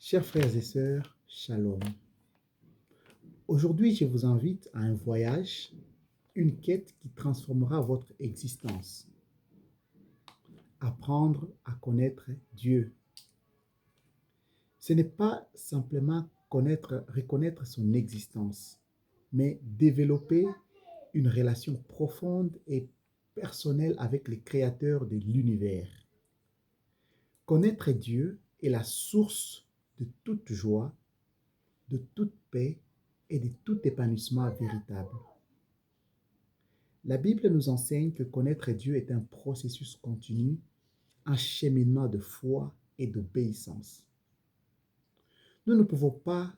Chers frères et sœurs, shalom. Aujourd'hui, je vous invite à un voyage, une quête qui transformera votre existence. Apprendre à connaître Dieu. Ce n'est pas simplement reconnaître son existence, mais développer une relation profonde et personnelle avec le Créateur de l'univers. Connaître Dieu est la source de toute joie, de toute paix et de tout épanouissement véritable. La Bible nous enseigne que connaître Dieu est un processus continu, un cheminement de foi et d'obéissance. Nous ne pouvons pas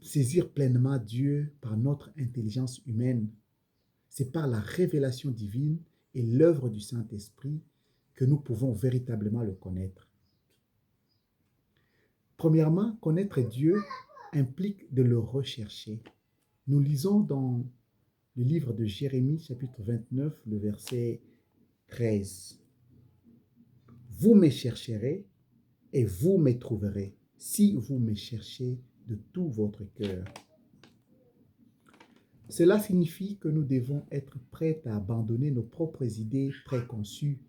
saisir pleinement Dieu par notre intelligence humaine. C'est par la révélation divine et l'œuvre du Saint-Esprit que nous pouvons véritablement le connaître. Premièrement, connaître Dieu implique de le rechercher. Nous lisons dans le livre de Jérémie, chapitre 29, le verset 13. Vous me chercherez et vous me trouverez, si vous me cherchez de tout votre cœur. Cela signifie que nous devons être prêts à abandonner nos propres idées préconçues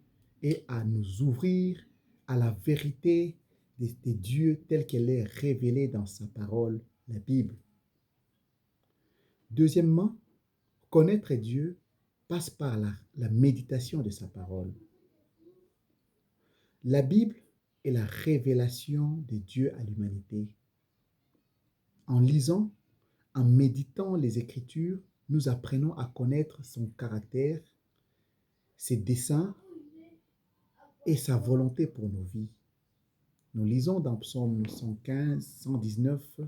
et à nous ouvrir à la vérité de Dieu telle qu'elle est révélée dans sa parole, la Bible. Deuxièmement, connaître Dieu passe par la méditation de sa parole. La Bible est la révélation de Dieu à l'humanité. En lisant, en méditant les Écritures, nous apprenons à connaître son caractère, ses desseins et sa volonté pour nos vies. Nous lisons dans Psaume 115, 119,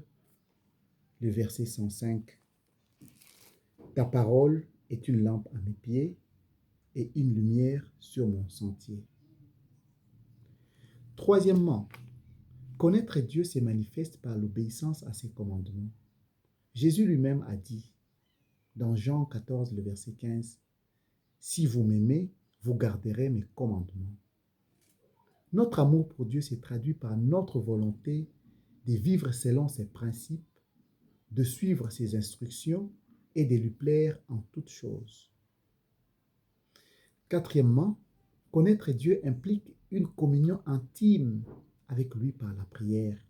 le verset 105. Ta parole est une lampe à mes pieds et une lumière sur mon sentier. Troisièmement, connaître Dieu se manifeste par l'obéissance à ses commandements. Jésus lui-même a dit, dans Jean 14, le verset 15, « Si vous m'aimez, vous garderez mes commandements. » Notre amour pour Dieu se traduit par notre volonté de vivre selon ses principes, de suivre ses instructions et de lui plaire en toutes choses. Quatrièmement, connaître Dieu implique une communion intime avec lui par la prière.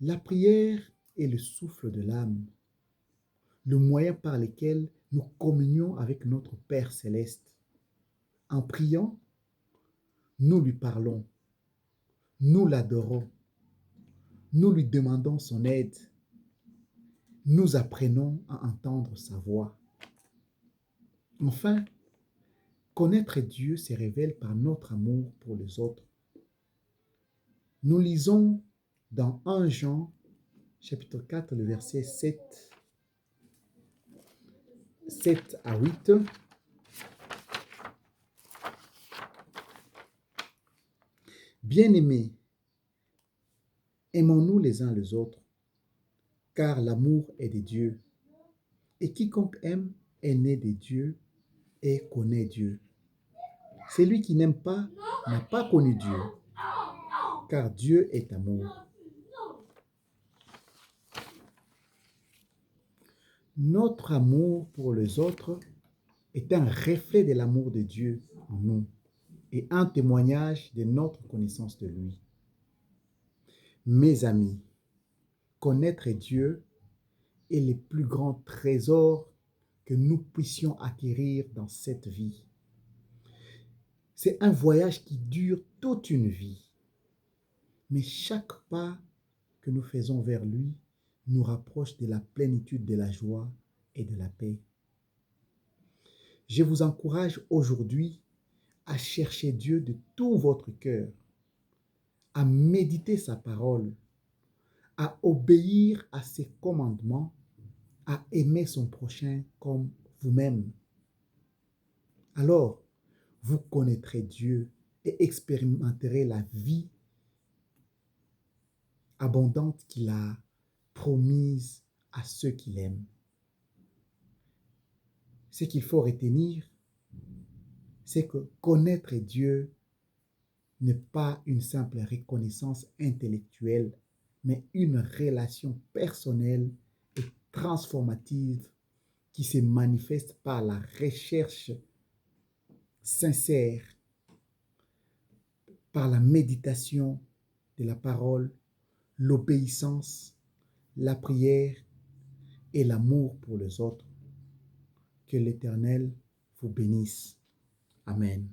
La prière est le souffle de l'âme, le moyen par lequel nous communions avec notre Père céleste. En priant, nous lui parlons, nous l'adorons, nous lui demandons son aide, nous apprenons à entendre sa voix. Enfin, connaître Dieu se révèle par notre amour pour les autres. Nous lisons dans 1 Jean, chapitre 4, le verset 7 à 8. Bien-aimés, aimons-nous les uns les autres, car l'amour est de Dieu. Et quiconque aime est né de Dieu et connaît Dieu. Celui qui n'aime pas n'a pas connu Dieu, car Dieu est amour. Notre amour pour les autres est un reflet de l'amour de Dieu en nous et un témoignage de notre connaissance de lui. Mes amis, connaître Dieu est le plus grand trésor que nous puissions acquérir dans cette vie. C'est un voyage qui dure toute une vie, mais chaque pas que nous faisons vers lui nous rapproche de la plénitude de la joie et de la paix. Je vous encourage aujourd'hui à chercher Dieu de tout votre cœur, à méditer sa parole, à obéir à ses commandements, à aimer son prochain comme vous-même. Alors, vous connaîtrez Dieu et expérimenterez la vie abondante qu'il a promise à ceux qui l'aiment. Ce qu'il faut retenir, c'est que connaître Dieu n'est pas une simple reconnaissance intellectuelle, mais une relation personnelle et transformative qui se manifeste par la recherche sincère, par la méditation de la parole, l'obéissance, la prière et l'amour pour les autres. Que l'Éternel vous bénisse. Amen.